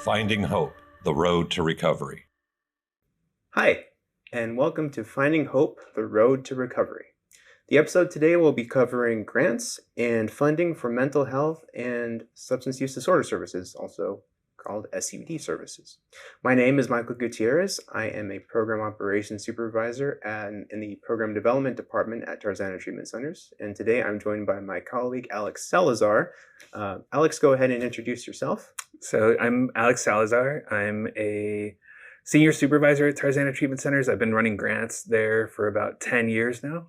Finding Hope, the Road to Recovery. Hi, and welcome to Finding Hope, the Road to Recovery. The episode today will be covering grants and funding for mental health and substance use disorder services, also called SUD services. My name is Michael Gutierrez. I am a Program Operations Supervisor in the Program Development Department at Tarzana Treatment Centers. And today I'm joined by my colleague, Alex Salazar. Alex, go ahead and introduce yourself. So I'm Alex Salazar. I'm a Senior Supervisor at Tarzana Treatment Centers. I've been running grants there for about 10 years now.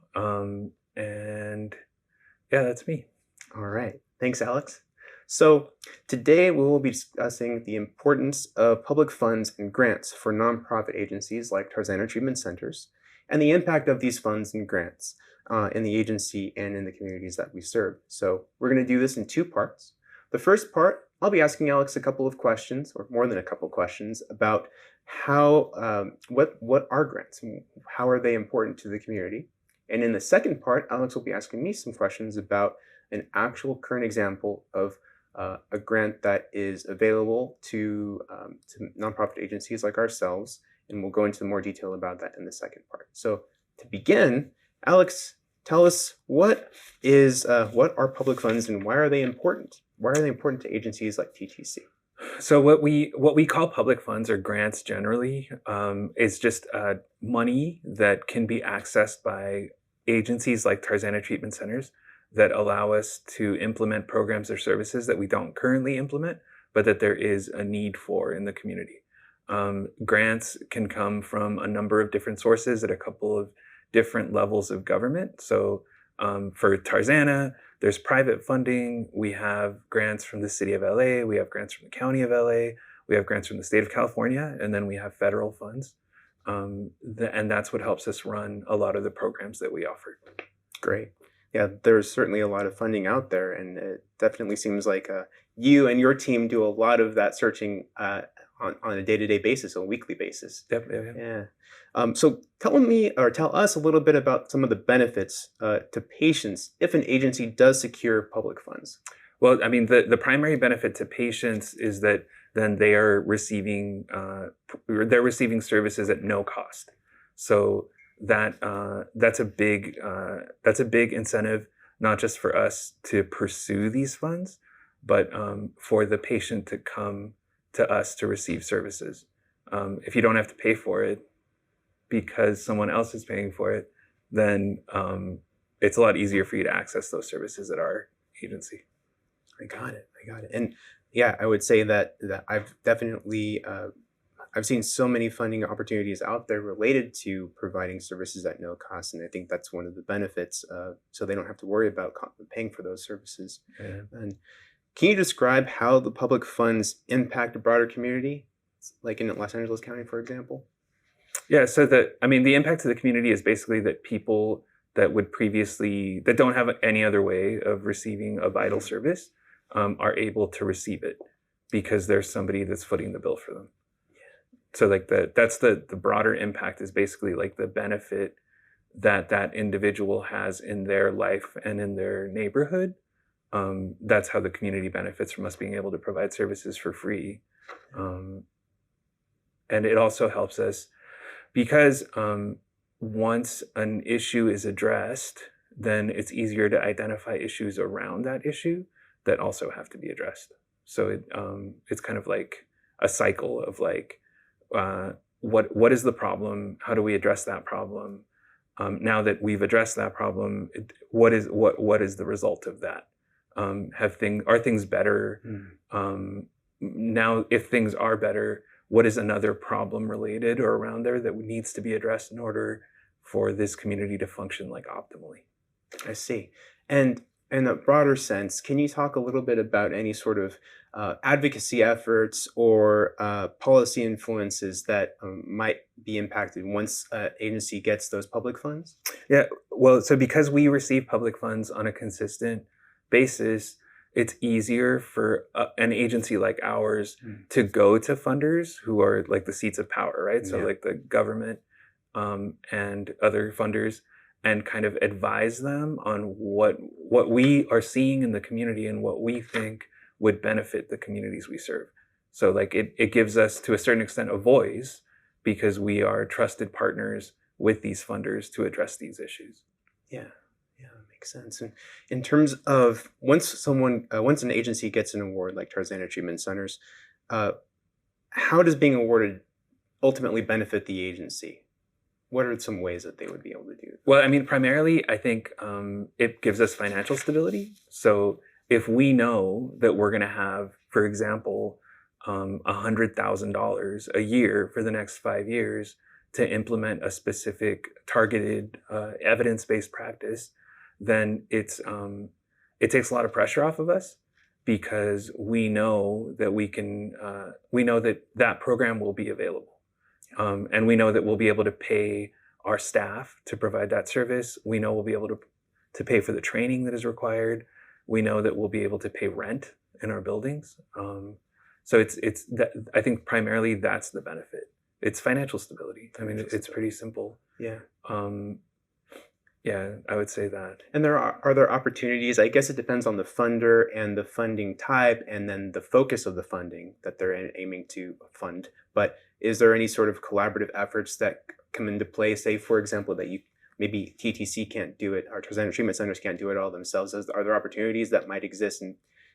And yeah, that's me. All right. Thanks, Alex. So today we will be discussing the importance of public funds and grants for nonprofit agencies like Tarzana Treatment Centers and the impact of these funds and grants in the agency and in the communities that we serve. So we're going to do this in two parts. The first part, I'll be asking Alex a couple of questions, or more than a couple of questions, about what are grants and how are they important to the community. And in the second part, Alex will be asking me some questions about an actual current example of a grant that is available to nonprofit agencies like ourselves, and we'll go into more detail about that in the second part. So to begin, Alex, tell us what are public funds and why are they important? Why are they important to agencies like TTC? So what we call public funds or grants generally is just money that can be accessed by agencies like Tarzana Treatment Centers that allow us to implement programs or services that we don't currently implement, but that there is a need for in the community. Grants can come from a number of different sources at a couple of different levels of government. So for Tarzana, there's private funding. We have grants from the city of LA. We have grants from the county of LA. We have grants from the state of California. And then we have federal funds. And that's what helps us run a lot of the programs that we offer. Great. Yeah, there's certainly a lot of funding out there. And it definitely seems like you and your team do a lot of that searching on a day-to-day basis, a weekly basis. Definitely. Yeah. So tell us a little bit about some of the benefits to patients if an agency does secure public funds. Well, I mean, the primary benefit to patients is that then they are receiving services at no cost. So that's a big incentive, not just for us to pursue these funds, but for the patient to come to us to receive services. If you don't have to pay for it because someone else is paying for it, then it's a lot easier for you to access those services at our agency. I got it. And yeah, I would say that I've definitely I've seen so many funding opportunities out there related to providing services at no cost, and I think that's one of the benefits. So they don't have to worry about paying for those services. Yeah. And can you describe how the public funds impact the broader community, like in Los Angeles County, for example? Yeah, so the impact to the community is basically that people that don't have any other way of receiving a vital service are able to receive it because there's somebody that's footing the bill for them. Yeah. So like that's the broader impact is basically like the benefit that individual has in their life and in their neighborhood. That's how the community benefits from us being able to provide services for free. And it also helps us because once an issue is addressed, then it's easier to identify issues around that issue that also have to be addressed. So it's kind of like a cycle of like, what is the problem? How do we address that problem? Now that we've addressed that problem, what is the result of that? Are things better? Now, if things are better, what is another problem related or around there that needs to be addressed in order for this community to function like optimally? I see. And in a broader sense, can you talk a little bit about any sort of advocacy efforts or policy influences that might be impacted once an agency gets those public funds? Yeah, well, so because we receive public funds on a consistent basis, it's easier for an agency like ours to go to funders who are like the seats of power, right? So like the government and other funders, and kind of advise them on what we are seeing in the community and what we think would benefit the communities we serve. So like it gives us to a certain extent a voice because we are trusted partners with these funders to address these issues. Yeah, makes sense. And in terms of once an agency gets an award like Tarzana Treatment Centers, how does being awarded ultimately benefit the agency? What are some ways that they would be able to do that? Well, I mean, primarily, I think it gives us financial stability. So if we know that we're going to have, for example, $100,000 a year for the next 5 years to implement a specific targeted evidence-based practice, then it takes a lot of pressure off of us because we know that we know that that program will be available. And we know that we'll be able to pay our staff to provide that service. We know we'll be able to pay for the training that is required. We know that we'll be able to pay rent in our buildings. So it's that, I think primarily that's the benefit. It's financial stability. I mean, it's pretty simple. Yeah. Yeah, I would say that. And are there opportunities? I guess it depends on the funder and the funding type, and then the focus of the funding that they're aiming to fund. But is there any sort of collaborative efforts that come into play? Say, for example, that maybe TTC can't do it, or Tarzana Treatment Centers can't do it all themselves. Are there opportunities that might exist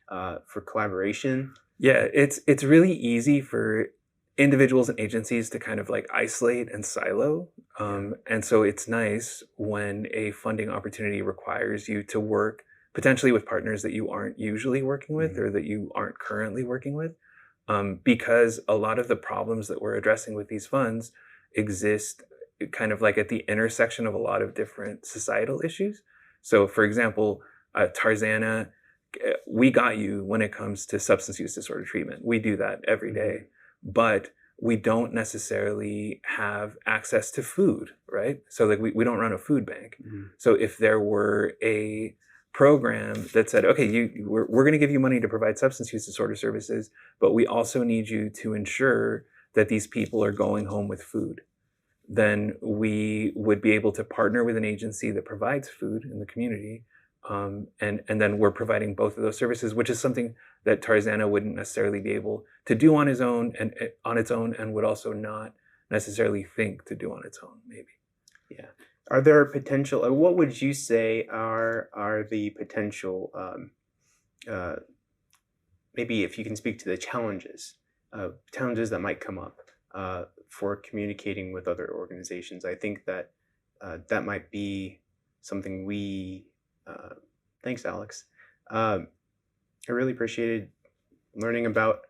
for collaboration? Yeah, it's really easy for individuals and agencies to kind of like isolate and silo. And so it's nice when a funding opportunity requires you to work potentially with partners that you aren't usually working with or that you aren't currently working with. Because a lot of the problems that we're addressing with these funds exist kind of like at the intersection of a lot of different societal issues. So for example, Tarzana, we got you when it comes to substance use disorder treatment. We do that every day. But we don't necessarily have access to food, right? So like we don't run a food bank. So if there were a program that said, okay, we're going to give you money to provide substance use disorder services, but we also need you to ensure that these people are going home with food, then we would be able to partner with an agency that provides food in the community. And then we're providing both of those services, which is something that Tarzana wouldn't necessarily be able to do on its own, and would also not necessarily think to do on its own, maybe. Yeah. Are there potential? What would you say are the potential? Maybe if you can speak to the challenges that might come up for communicating with other organizations. I think that that might be something we. Thanks, Alex. I really appreciated learning about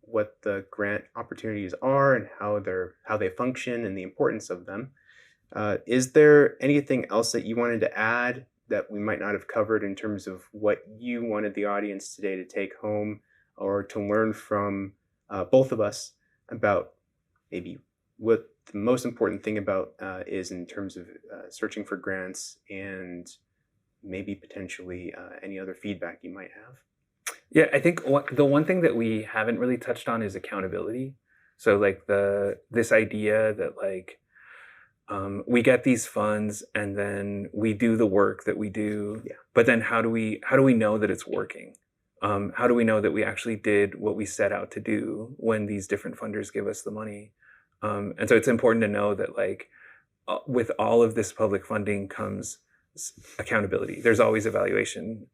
what the grant opportunities are and how they function and the importance of them. Is there anything else that you wanted to add that we might not have covered in terms of what you wanted the audience today to take home or to learn from both of us about maybe what the most important thing about is in terms of searching for grants and maybe potentially any other feedback you might have? Yeah, I think the one thing that we haven't really touched on is accountability. So like this idea that like we get these funds and then we do the work that we do, but then how do we know that it's working? How do we know that we actually did what we set out to do when these different funders give us the money? And so it's important to know that like with all of this public funding comes accountability. There's always evaluation.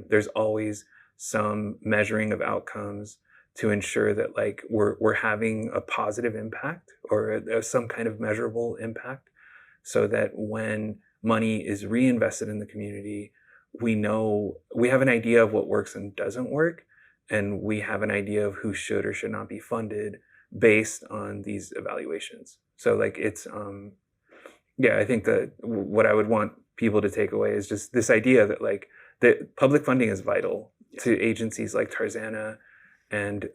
There's always some measuring of outcomes to ensure that like we're having a positive impact or some kind of measurable impact, so that when money is reinvested in the community, we know we have an idea of what works and doesn't work, and we have an idea of who should or should not be funded based on these evaluations. So like it's I think that what I would want people to take away is just this idea that like that public funding is vital to agencies like Tarzana, and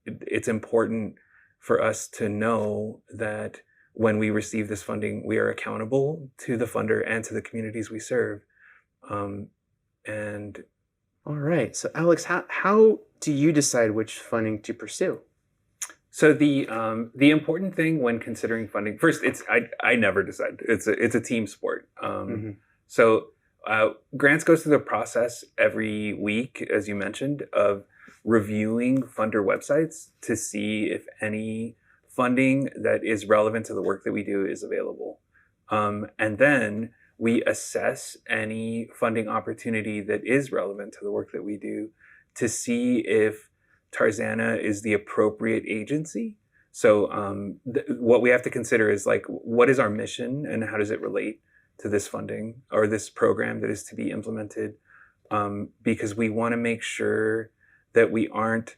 it's important for us to know that when we receive this funding, we are accountable to the funder and to the communities we serve. And all right, so Alex, how do you decide which funding to pursue? So the important thing when considering funding, first, I never decide. It's a team sport. So grants goes through the process every week, as you mentioned, of reviewing funder websites to see if any funding that is relevant to the work that we do is available. And then we assess any funding opportunity that is relevant to the work that we do to see if Tarzana is the appropriate agency. So what we have to consider is like, what is our mission and how does it relate to this funding or this program that is to be implemented? Because we want to make sure that we aren't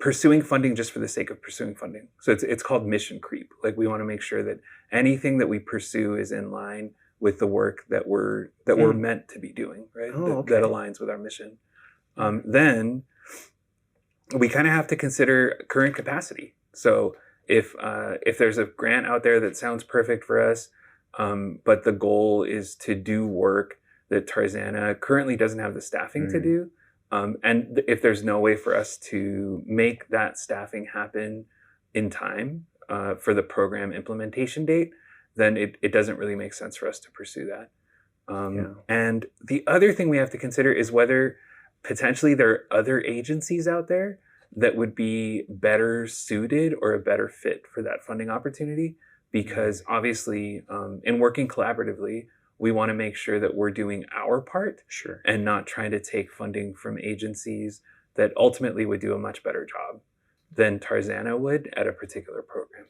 pursuing funding just for the sake of pursuing funding. So it's called mission creep. Like we want to make sure that anything that we pursue is in line with the work that we're meant to be doing, right? That aligns with our mission. Then we kind of have to consider current capacity. So if there's a grant out there that sounds perfect for us, but the goal is to do work that Tarzana currently doesn't have the staffing to do, and if there's no way for us to make that staffing happen in time for the program implementation date, then it doesn't really make sense for us to pursue that. And the other thing we have to consider is whether potentially there are other agencies out there that would be better suited or a better fit for that funding opportunity. Because obviously, in working collaboratively, we want to make sure that we're doing our part and not trying to take funding from agencies that ultimately would do a much better job than Tarzana would at a particular program.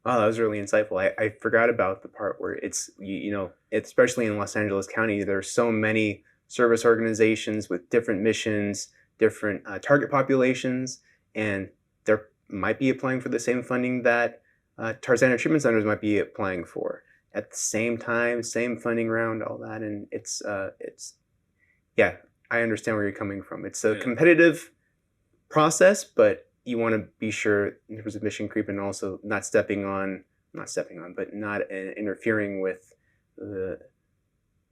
Oh, that was really insightful. I forgot about the part where it's, especially in Los Angeles County, there's so many service organizations with different missions, different target populations, and they might be applying for the same funding that Tarzana Treatment Centers might be applying for at the same time, same funding round, all that. And it's I understand where you're coming from. It's a competitive process, but you want to be sure in terms of mission creep and also not interfering with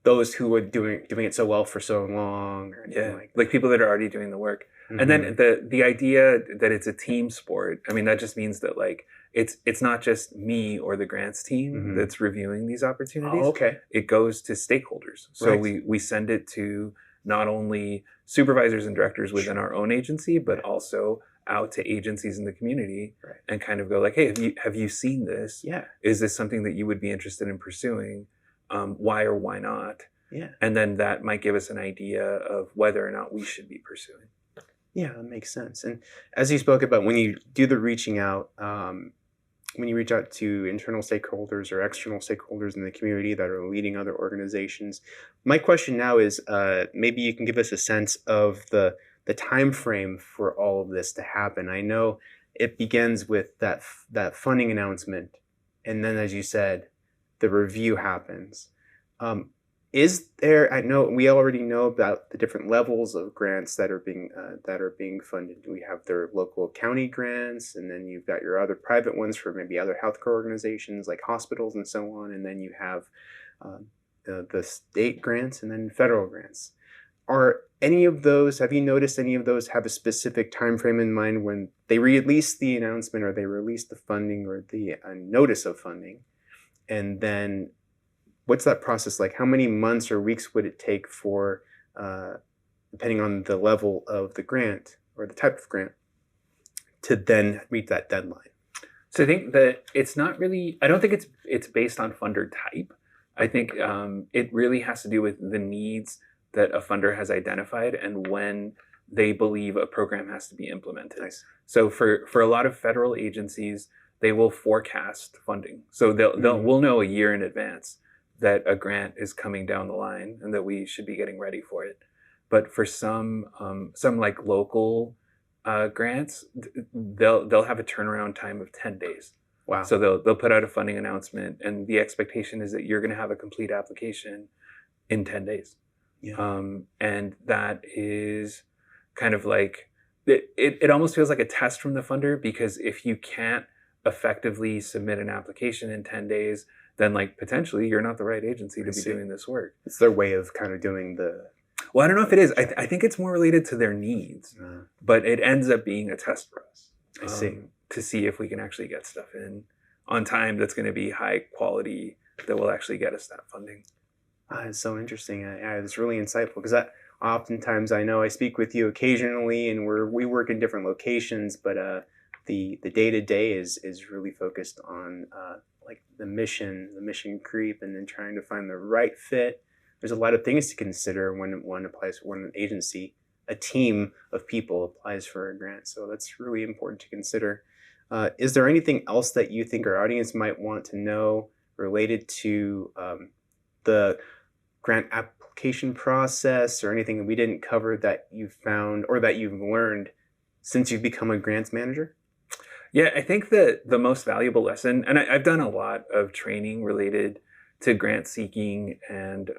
those who are doing it so well for so long. Or like people that are already doing the work. And then the idea that it's a team sport, I mean, that just means that like it's not just me or the grants team that's reviewing these opportunities. It goes to stakeholders. So we send it to not only supervisors and directors within our own agency, but also out to agencies in the community and kind of go like, hey, have you seen this? Is this something that you would be interested in pursuing? Why or why not? And then that might give us an idea of whether or not we should be pursuing. Yeah, that makes sense. And as you spoke about, when you do the reaching out, when you reach out to internal stakeholders or external stakeholders in the community that are leading other organizations, my question now is maybe you can give us a sense of the time frame for all of this to happen. I know it begins with that funding announcement, and then, as you said, the review happens. Is there? I know we already know about the different levels of grants that are being funded. We have their local county grants, and then you've got your other private ones for maybe other healthcare organizations like hospitals and so on. And then you have the state grants and then federal grants. Are any of those? Have you noticed any of those have a specific time frame in mind when they release the announcement or they release the funding or the notice of funding, and then what's that process like? How many months or weeks would it take for, depending on the level of the grant or the type of grant, to then meet that deadline? So I think that it's not really, I don't think it's based on funder type. I think it really has to do with the needs that a funder has identified and when they believe a program has to be implemented. Nice. So for a lot of federal agencies, they will forecast funding. So we'll know a year in advance that a grant is coming down the line and that we should be getting ready for it. But for some like local grants, they'll have a turnaround time of 10 days. Wow. So they'll put out a funding announcement and the expectation is that you're going to have a complete application in 10 days. And that is kind of like, it almost feels like a test from the funder, because if you can't effectively submit an application in 10 days, then like potentially you're not the right agency to be doing this work. It's their way of kind of doing the... Well, I don't know if it is. I think it's more related to their needs, but it ends up being a test for us. I see. To see if we can actually get stuff in on time that's going to be high quality, that will actually get us that funding. It's so interesting. It's really insightful, because oftentimes I know I speak with you occasionally, and we work in different locations, but the day-to-day is really focused on like the mission creep, and then trying to find the right fit. There's a lot of things to consider when an agency, a team of people applies for a grant. So that's really important to consider. Is there anything else that you think our audience might want to know related to the grant application process, or anything that we didn't cover that you've found or that you've learned since you've become a grants manager? Yeah, I think that the most valuable lesson, and I've done a lot of training related to grant seeking and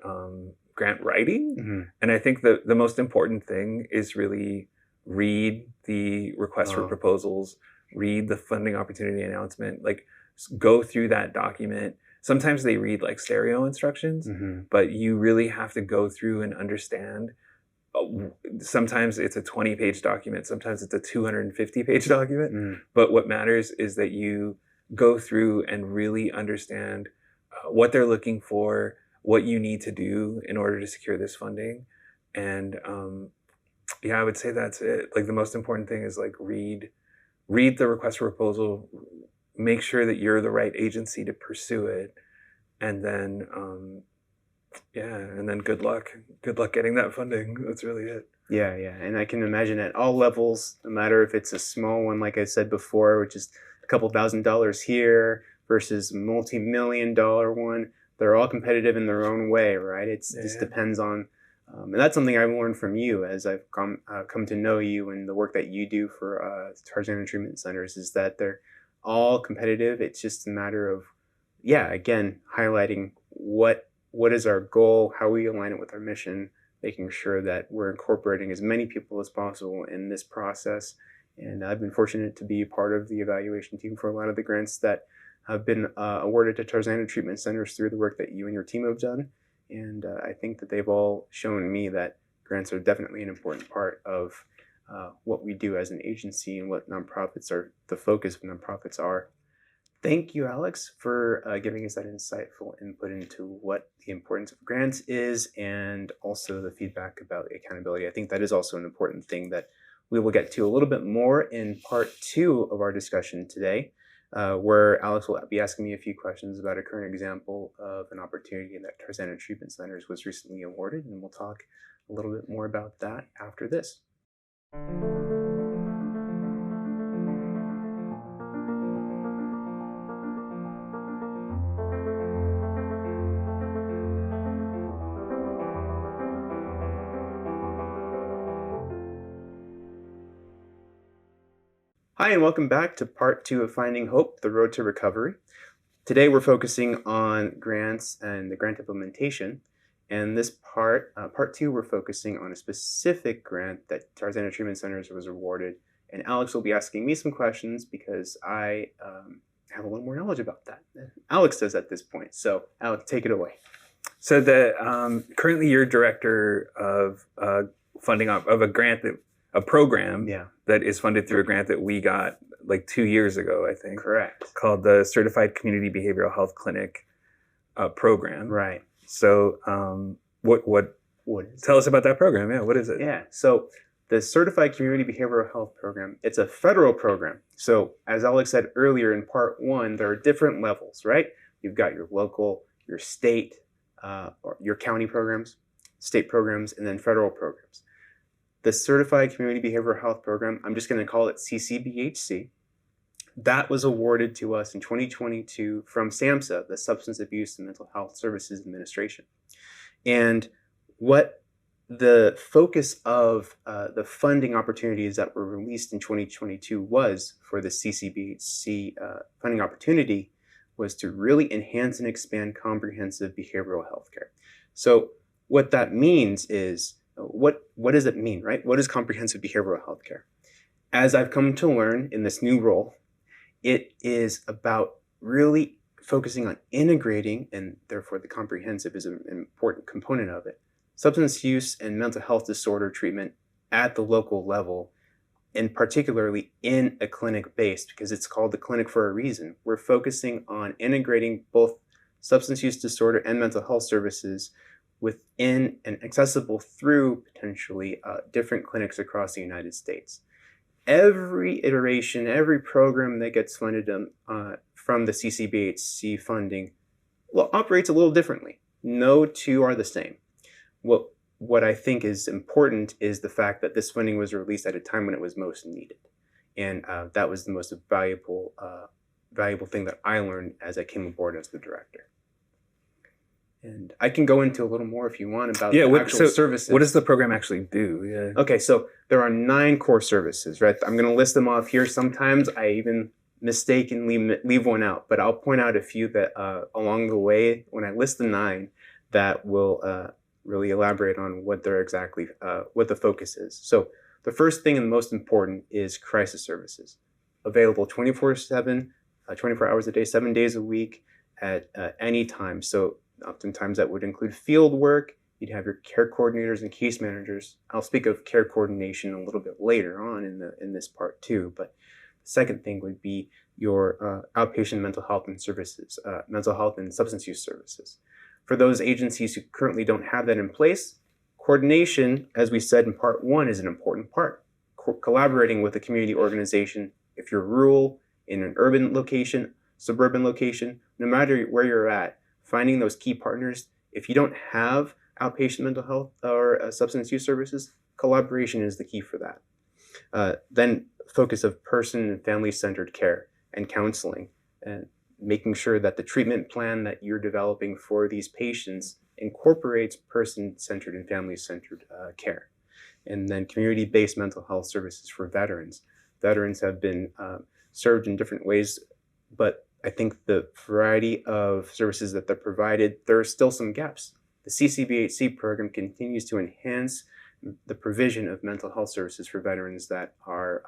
grant writing. Mm-hmm. And I think that the most important thing is really read the request for proposals, read the funding opportunity announcement, like go through that document. Sometimes they read like stereo instructions, Mm-hmm. but you really have to go through and understand. Sometimes it's a 20-page document, sometimes it's a 250-page document. Mm. But what matters is that you go through and really understand what they're looking for, what you need to do in order to secure this funding. And yeah, I would say that's it. Like the most important thing is like read the request for proposal, make sure that you're the right agency to pursue it, and then and then good luck getting that funding. That's really it. Yeah, and I can imagine at all levels, no matter if it's a small one, like I said before, which is a couple $1,000s here versus multi-million-dollar one, they're all competitive in their own way, right? It just depends on, and that's something I've learned from you as I've come to know you and the work that you do for Tarzana Treatment Centers, is that they're all competitive. It's just a matter of, again, highlighting what is our goal, how we align it with our mission, making sure that we're incorporating as many people as possible in this process. And I've been fortunate to be part of the evaluation team for a lot of the grants that have been awarded to Tarzana Treatment Centers through the work that you and your team have done. And I think that they've all shown me that grants are definitely an important part of what we do as an agency and what nonprofits are, the focus of nonprofits are. Thank you, Alex, for giving us that insightful input into what the importance of grants is, and also the feedback about accountability. I think that is also an important thing that we will get to a little bit more in part 2 of our discussion today, where Alex will be asking me a few questions about a current example of an opportunity that Tarzana Treatment Centers was recently awarded, and we'll talk a little bit more about that after this. Hi, and welcome back to part 2 of Finding Hope, the Road to Recovery. Today we're focusing on grants and the grant implementation. And this part 2, we're focusing on a specific grant that Tarzana Treatment Centers was awarded. And Alex will be asking me some questions because I have a little more knowledge about that than Alex does at this point. So Alex, take it away. So currently you're director of funding of a program that is funded through a grant that we got like 2 years ago, I think. Correct. Called the Certified Community Behavioral Health Clinic program. Right. So what is tell us about that program? Yeah, what is it? Yeah, so the Certified Community Behavioral Health Program, it's a federal program. So as Alex said earlier in part 1, there are different levels, right? You've got your local, your state, or your county programs, state programs, and then federal programs. The Certified Community Behavioral Health Program, I'm just going to call it CCBHC, that was awarded to us in 2022 from SAMHSA, the Substance Abuse and Mental Health Services Administration. And what the focus of the funding opportunities that were released in 2022 was for the CCBHC funding opportunity was to really enhance and expand comprehensive behavioral health care. So what that means is, what does it mean, right? What is comprehensive behavioral health care? As I've come to learn in this new role, it is about really focusing on integrating, and therefore the comprehensive is an important component of it, substance use and mental health disorder treatment at the local level, and particularly in a clinic based, because it's called the clinic for a reason. We're focusing on integrating both substance use disorder and mental health services within and accessible through potentially different clinics across the United States. Every iteration, every program that gets funded from the CCBHC funding operates a little differently. No two are the same. What I think is important is the fact that this funding was released at a time when it was most needed. And that was the most valuable thing that I learned as I came aboard as the director. And I can go into a little more if you want about the actual services. What does the program actually do? Okay, so there are 9 core services, right? I'm going to list them off here. Sometimes I even mistakenly leave one out, but I'll point out a few that along the way, when I list the 9, that will really elaborate on what they're exactly, what the focus is. So the first thing and most important is crisis services, available 24/7, 24 hours a day, 7 days a week at any time. So oftentimes that would include field work. You'd have your care coordinators and case managers. I'll speak of care coordination a little bit later on in this part too. But the second thing would be your outpatient mental health and services, mental health and substance use services. For those agencies who currently don't have that in place, coordination, as we said in part 1, is an important part. Collaborating with a community organization, if you're rural, in an urban location, suburban location, no matter where you're at, finding those key partners. If you don't have outpatient mental health or substance use services, collaboration is the key for that. Then focus of person and family-centered care and counseling, and making sure that the treatment plan that you're developing for these patients incorporates person-centered and family-centered care. And then community-based mental health services for veterans. Veterans have been served in different ways, but I think the variety of services that they're provided, there are still some gaps. The CCBHC program continues to enhance the provision of mental health services for veterans that are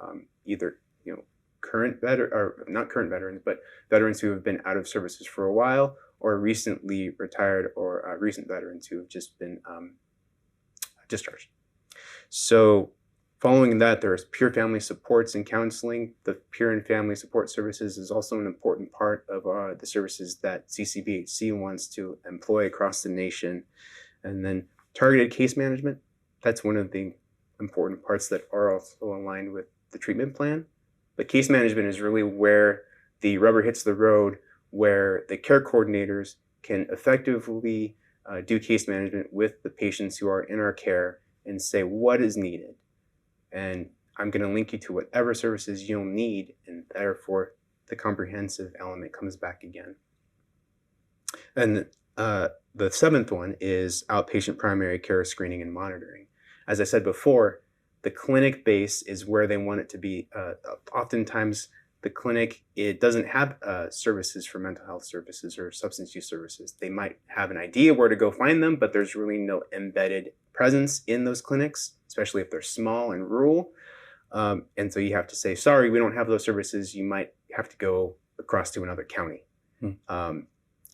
either not current veterans, but veterans who have been out of services for a while, or recently retired, or recent veterans who have just been discharged. So following that, there's peer family supports and counseling. The peer and family support services is also an important part of the services that CCBHC wants to employ across the nation. And then targeted case management, that's one of the important parts that are also aligned with the treatment plan. But case management is really where the rubber hits the road, where the care coordinators can effectively do case management with the patients who are in our care and say what is needed. And I'm going to link you to whatever services you'll need, and therefore the comprehensive element comes back again. And the 7th one is outpatient primary care screening and monitoring. As I said before, the clinic base is where they want it to be. Oftentimes, the clinic, it doesn't have services for mental health services or substance use services. They might have an idea where to go find them, but there's really no embedded presence in those clinics, especially if they're small and rural. And so you have to say, sorry, we don't have those services. You might have to go across to another county.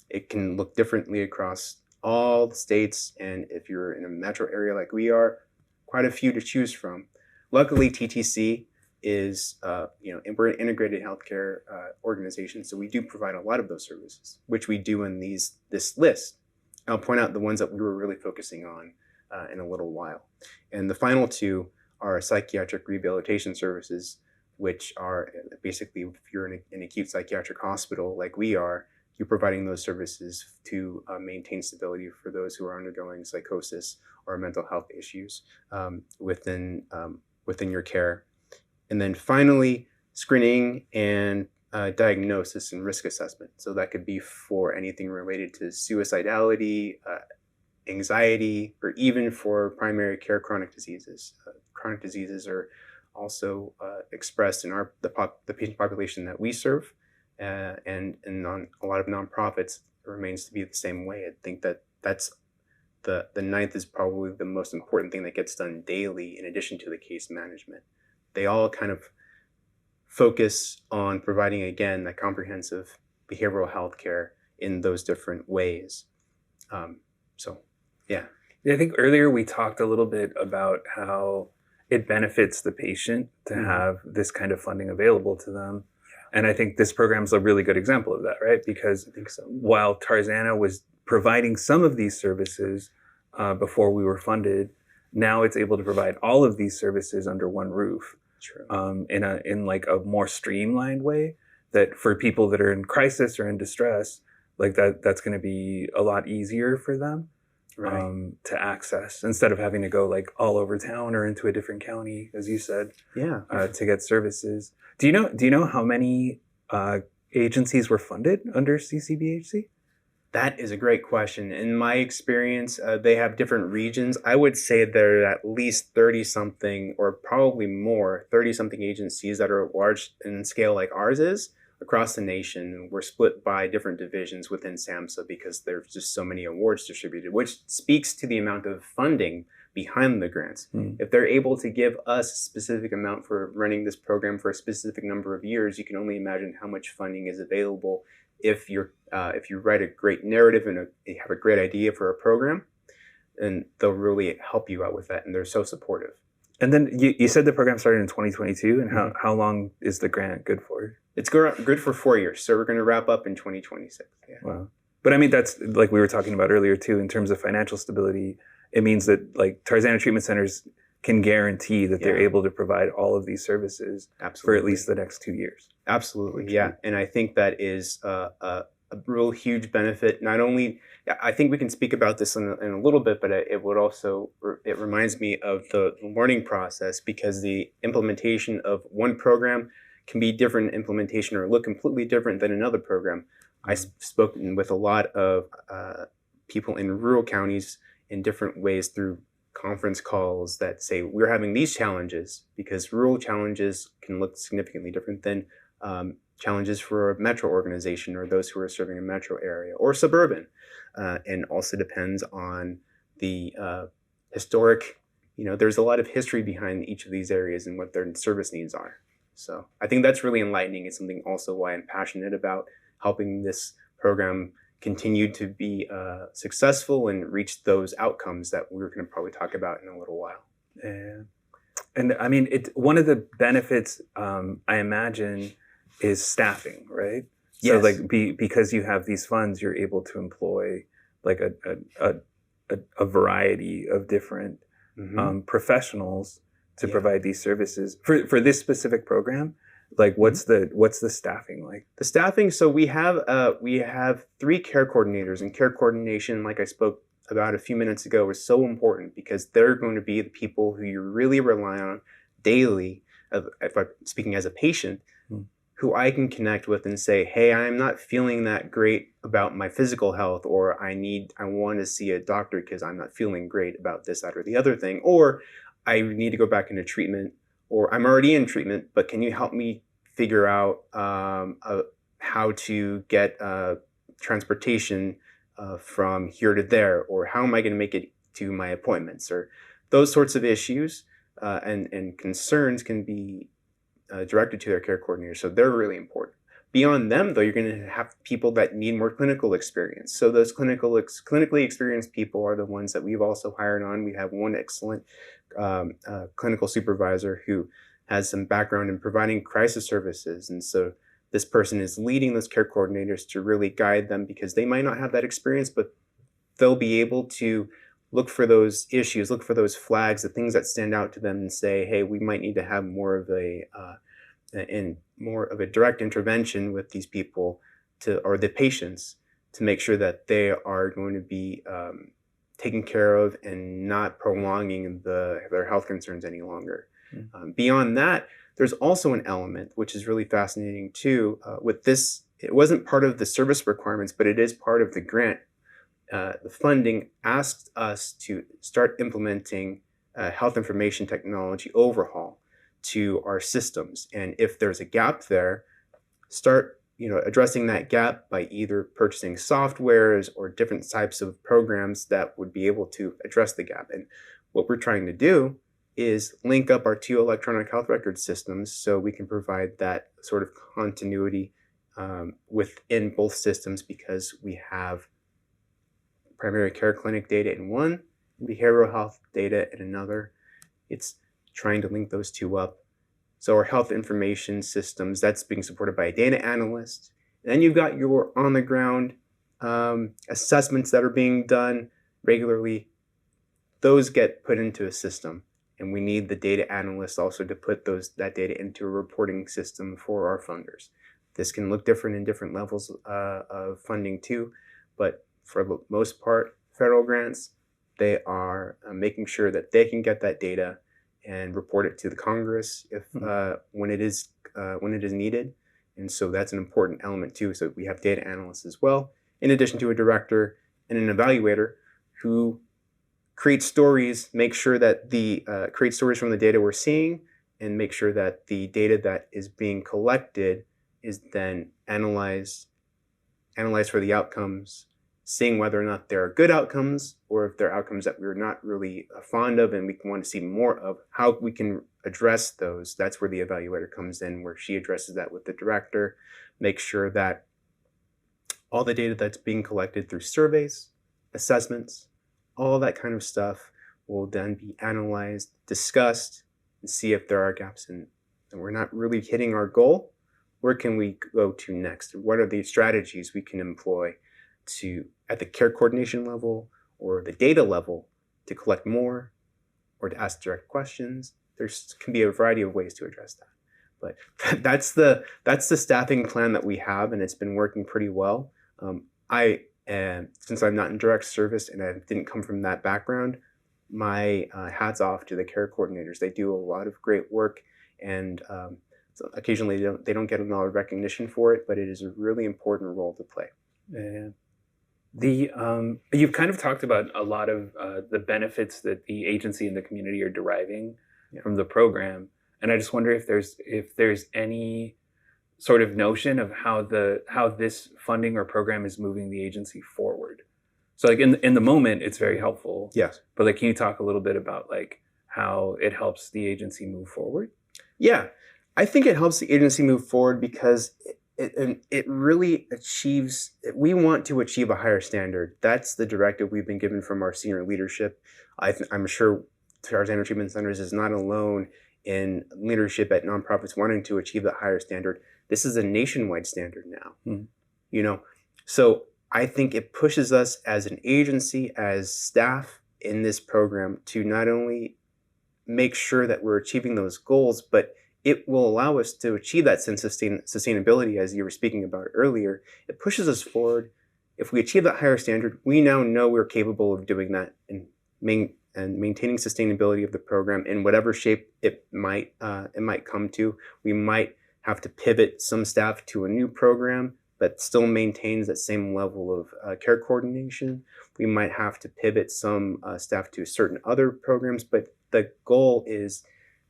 It can look differently across all the states. And if you're in a metro area like we are, quite a few to choose from. Luckily, TTC is, we're an integrated healthcare organization, so we do provide a lot of those services, which we do in this list. I'll point out the ones that we were really focusing on in a little while. And the final 2 are psychiatric rehabilitation services, which are basically, if you're in an acute psychiatric hospital like we are, you're providing those services to maintain stability for those who are undergoing psychosis or mental health issues within your care. And then finally, screening and diagnosis and risk assessment. So that could be for anything related to suicidality, anxiety, or even for primary care chronic diseases. Chronic diseases are also expressed in the patient population that we serve, and on a lot of nonprofits, it remains to be the same way. I think that's the 9th is probably the most important thing that gets done daily in addition to the case management. They all kind of focus on providing, again, that comprehensive behavioral health care in those different ways. Yeah, I think earlier we talked a little bit about how it benefits the patient to have this kind of funding available to them. Yeah. And I think this program's a really good example of that, right? Because I think so. While Tarzana was providing some of these services, before we were funded. Now it's able to provide all of these services under one roof, True. in like a more streamlined way. That for people that are in crisis or in distress, like that's going to be a lot easier for them Right. to access instead of having to go like all over town or into a different county, as you said, Yeah. to get services. Do you know how many agencies were funded under CCBHC? That is a great question. In my experience, they have different regions. I would say there are at least 30 something, or probably more, 30 something agencies that are large in scale like ours is across the nation. We're split by different divisions within SAMHSA because there's just so many awards distributed, which speaks to the amount of funding behind the grants. If they're able to give us a specific amount for running this program for a specific number of years, you can only imagine how much funding is available if you write a great narrative and you have a great idea for a program, and they'll really help you out with that, and they're so supportive. And then you said the program started in 2022, and how long is the grant good for? It's good for 4 years, so we're going to wrap up in 2026. Yeah. Wow. But I mean, that's like we were talking about earlier too, in terms of financial stability. It means that like Tarzana Treatment Centers can guarantee that they're able to provide all of these services for at least the next 2 years. Absolutely, yeah. And I think that is a real huge benefit. Not only, I think we can speak about this in a little bit, but it reminds me of the learning process, because the implementation of one program can be different implementation or look completely different than another program. I've spoken with a lot of people in rural counties in different ways through conference calls that say we're having these challenges, because rural challenges can look significantly different than challenges for a metro organization or those who are serving a metro area or suburban, and also depends on the historic, there's a lot of history behind each of these areas and what their service needs are. So I think that's really enlightening. It's something also why I'm passionate about helping this program continue to be successful and reach those outcomes that we're going to probably talk about in a little while. And I mean, one of the benefits I imagine is staffing, right? Yes. So like because you have these funds, you're able to employ like a variety of different professionals to provide these services for this specific program. Like what's the staffing like? The staffing, so we have 3 care coordinators, and care coordination, like I spoke about a few minutes ago, is so important because they're going to be the people who you really rely on daily. If I'm speaking as a patient, who I can connect with and say, hey, I'm not feeling that great about my physical health, or I want to see a doctor because I'm not feeling great about this, that, or the other thing, or I need to go back into treatment, or I'm already in treatment, but can you help me figure out how to get transportation from here to there, or how am I going to make it to my appointments, or those sorts of issues and concerns can be directed to their care coordinator. So they're really important. Beyond them, though, you're going to have people that need more clinical experience. So those clinically experienced people are the ones that we've also hired on. We have one excellent clinical supervisor who has some background in providing crisis services. And so this person is leading those care coordinators to really guide them, because they might not have that experience, but they'll be able to look for those issues, look for those flags, the things that stand out to them, and say, hey, we might need to have more of a direct intervention with these people or the patients, to make sure that they are going to be taken care of and not prolonging their health concerns any longer. Beyond that, there's also an element which is really fascinating too. With this, it wasn't part of the service requirements, but it is part of the grant. The funding asked us to start implementing health information technology overhaul to our systems, and if there's a gap there, start addressing that gap by either purchasing softwares or different types of programs that would be able to address the gap. And what we're trying to do is link up our 2 electronic health record systems so we can provide that sort of continuity within both systems, because we have primary care clinic data in one, behavioral health data in another. It's trying to link those 2 up. So our health information systems, that's being supported by a data analyst. And then you've got your on-the-ground assessments that are being done regularly those get put into a system, and we need the data analysts also to put that data into a reporting system for our funders. This can look different in different levels of funding too, but for the most part, federal grants, they are making sure that they can get that data and report it to the Congress if when it is needed. And so that's an important element too. So we have data analysts as well, in addition to a director and an evaluator who create stories, make sure that create stories from the data we're seeing, and make sure that the data that is being collected is then analyzed for the outcomes, seeing whether or not there are good outcomes or if there are outcomes that we're not really fond of and we want to see more of, how we can address those. That's where the evaluator comes in, where she addresses that with the director, make sure that all the data that's being collected through surveys, assessments, all that kind of stuff will then be analyzed, discussed, and see if there are gaps and we're not really hitting our goal. Where can we go to next? What are the strategies we can employ at the care coordination level or the data level to collect more or to ask direct questions? There can be a variety of ways to address that. But that's the staffing plan that we have, and it's been working pretty well. Since I'm not in direct service and I didn't come from that background, my hats off to the care coordinators. They do a lot of great work, and so occasionally they don't get a lot of recognition for it, but it is a really important role to play. Yeah. You've kind of talked about a lot of the benefits that the agency and the community are deriving from the program, and I just wonder if there's any sort of notion of how this funding or program is moving the agency forward. So like in the moment, it's very helpful. Yes. But like, can you talk a little bit about like how it helps the agency move forward? Yeah, I think it helps the agency move forward because it really achieves, we want to achieve a higher standard. That's the directive we've been given from our senior leadership. I'm sure Tarzana Treatment Centers is not alone in leadership at nonprofits wanting to achieve that higher standard. This is a nationwide standard now, So I think it pushes us as an agency, as staff in this program, to not only make sure that we're achieving those goals, but it will allow us to achieve that sense of sustainability, as you were speaking about earlier. It pushes us forward. If we achieve that higher standard, we now know we're capable of doing that and maintaining sustainability of the program in whatever shape it might come to. We might have to pivot some staff to a new program that still maintains that same level of care coordination. We might have to pivot some staff to certain other programs, but the goal is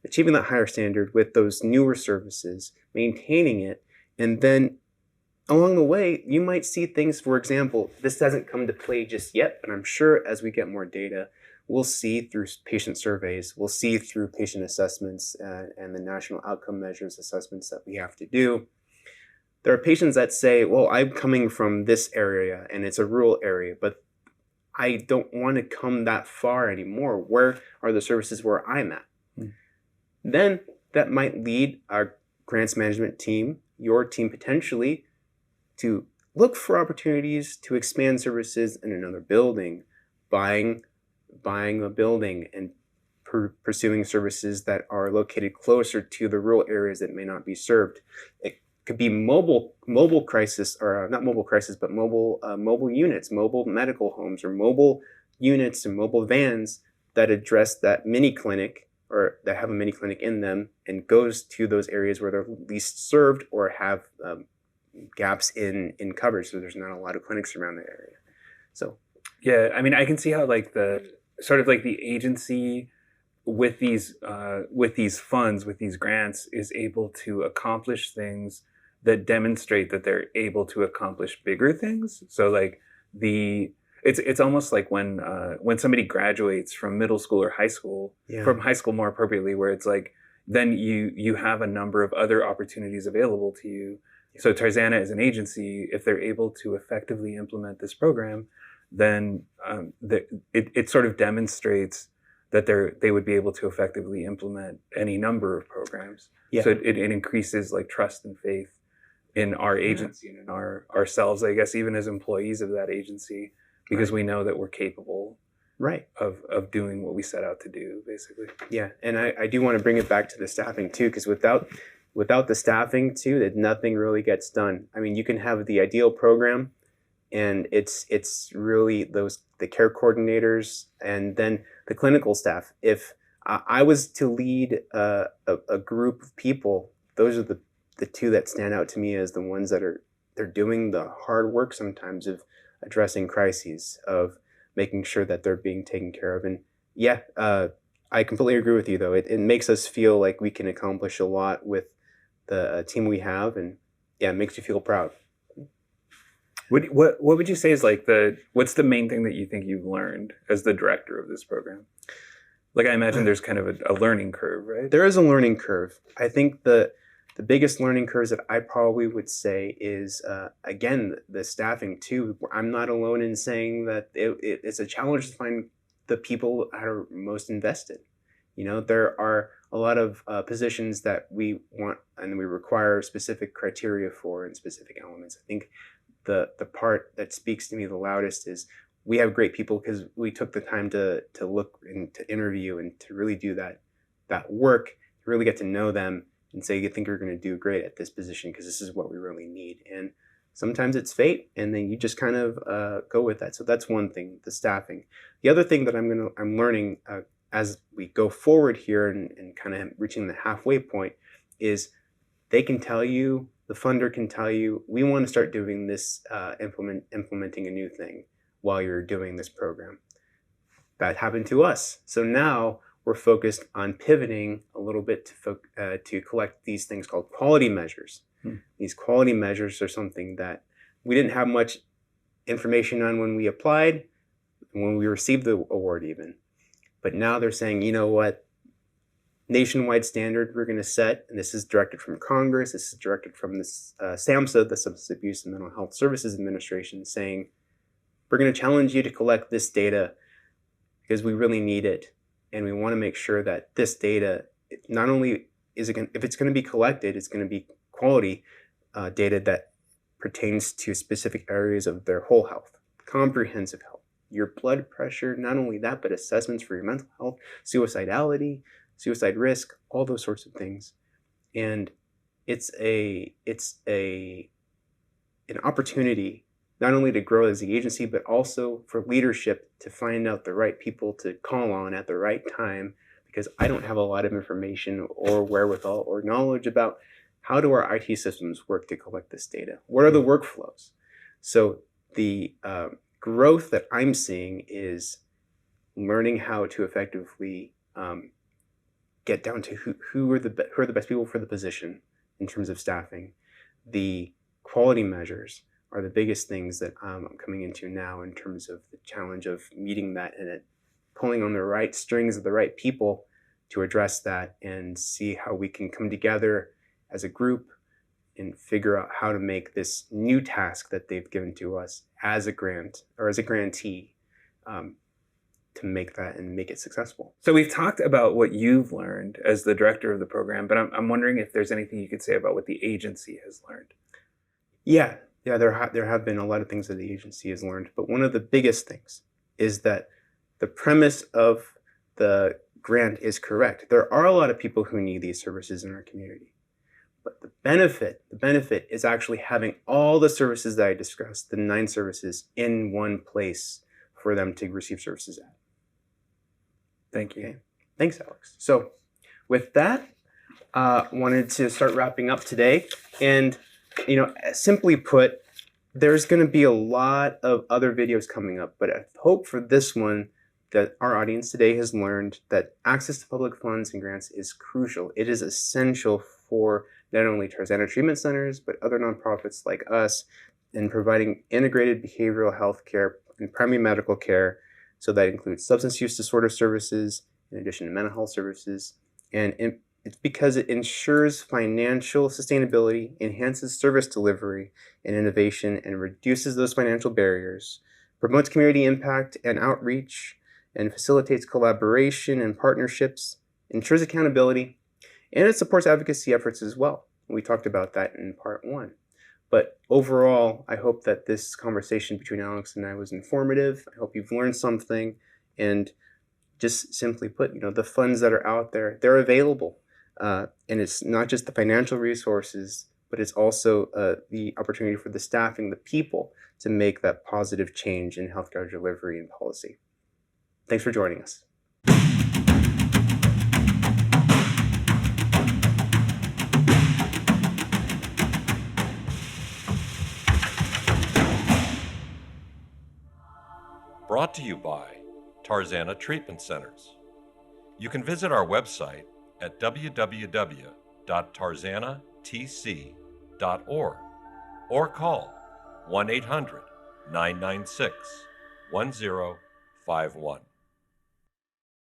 achieving that higher standard with those newer services, maintaining it, and then along the way, you might see things, for example, this hasn't come to play just yet, but I'm sure as we get more data, we'll see through patient surveys, we'll see through patient assessments and the national outcome measures assessments that we have to do. There are patients that say, well, I'm coming from this area and it's a rural area, but I don't want to come that far anymore. Where are the services where I'm at? Then that might lead our grants management team, your team potentially, to look for opportunities to expand services in another building, buying a building and pursuing services that are located closer to the rural areas that may not be served. It could be mobile crisis, or not mobile crisis, but mobile units, mobile medical homes, or mobile units and mobile vans that address that mini clinic, or that have a mini clinic in them, and goes to those areas where they're least served or have gaps in coverage. So there's not a lot of clinics around the area. So yeah, I mean, I can see how like the sort of like the agency with these funds, with these grants, is able to accomplish things that demonstrate that they're able to accomplish bigger things. So like it's almost like when somebody graduates from middle school or high school, from high school more appropriately, where it's like then you have a number of other opportunities available to you. Yeah. So Tarzana as an agency, if they're able to effectively implement this program, then it sort of demonstrates that they would be able to effectively implement any number of programs. Yeah. So it increases like trust and faith in our agency and in ourselves, I guess, even as employees of that agency, because we know that we're capable Right. of doing what we set out to do, basically. Yeah, and I do want to bring it back to the staffing too, because without the staffing too, that nothing really gets done. I mean, you can have the ideal program, and it's really the care coordinators and then the clinical staff. If I was to lead a group of people, those are the two that stand out to me as the ones that they're doing the hard work sometimes of addressing crises, of making sure that they're being taken care of. And yeah, I completely agree with you though. It makes us feel like we can accomplish a lot with the team we have, and yeah, it makes you feel proud. What would you say is like what's the main thing that you think you've learned as the director of this program? Like, I imagine there's kind of a learning curve, right? There is a learning curve. I think the biggest learning curves that I probably would say is, again, the staffing too. I'm not alone in saying that it's a challenge to find the people that are most invested. You know, there are a lot of positions that we want and we require specific criteria for and specific elements. I think the part that speaks to me the loudest is we have great people because we took the time to look and to interview and to really do that work, to really get to know them and say, you think you're going to do great at this position because this is what we really need. And sometimes it's fate, and then you just kind of go with that. So that's one thing, the staffing. The other thing that I'm learning as we go forward here and kind of reaching the halfway point is they can tell you, the funder can tell you, we want to start doing this, implementing a new thing while you're doing this program. That happened to us. So now we're focused on pivoting a little bit to collect these things called quality measures. These quality measures are something that we didn't have much information on when we applied, when we received the award even. But now they're saying, you know what, nationwide standard we're going to set, and this is directed from Congress, this is directed from this SAMHSA, the Substance Abuse and Mental Health Services Administration, saying, we're going to challenge you to collect this data because we really need it. And we want to make sure that this data, not only is it going, if it's going to be collected, it's going to be quality data that pertains to specific areas of their whole health, comprehensive health, your blood pressure, not only that, but assessments for your mental health, suicidality, suicide risk, all those sorts of things. And it's an opportunity not only to grow as the agency, but also for leadership to find out the right people to call on at the right time, because I don't have a lot of information or wherewithal or knowledge about how do our IT systems work to collect this data? What are the workflows? So the growth that I'm seeing is learning how to effectively get down to who are the best people for the position in terms of staffing. The quality measures are the biggest things that I'm coming into now in terms of the challenge of meeting that and pulling on the right strings of the right people to address that and see how we can come together as a group and figure out how to make this new task that they've given to us as a grant or as a grantee to make that and make it successful. So we've talked about what you've learned as the director of the program, but I'm wondering if there's anything you could say about what the agency has learned. Yeah, there have been a lot of things that the agency has learned, but one of the biggest things is that the premise of the grant is correct. There are a lot of people who need these services in our community, but the benefit is actually having all the services that I discussed, the 9 services, in one place for them to receive services at. Thank you. Okay. Thanks, Alex. So with that, wanted to start wrapping up today. And simply put, there's going to be a lot of other videos coming up, but I hope for this one that our audience today has learned that access to public funds and grants is crucial. It is essential for not only Tarzana Treatment Centers, but other nonprofits like us in providing integrated behavioral health care and primary medical care. So that includes substance use disorder services, in addition to mental health services. And it's because it ensures financial sustainability, enhances service delivery and innovation, and reduces those financial barriers, promotes community impact and outreach, and facilitates collaboration and partnerships, ensures accountability, and it supports advocacy efforts as well. We talked about that in part 1. But overall, I hope that this conversation between Alex and I was informative. I hope you've learned something, And just simply put, the funds that are out there, they're available. And it's not just the financial resources, but it's also the opportunity for the staffing, the people, to make that positive change in healthcare delivery and policy. Thanks for joining us. Brought to you by Tarzana Treatment Centers. You can visit our website at www.tarzanatc.org or call 1-800-996-1051.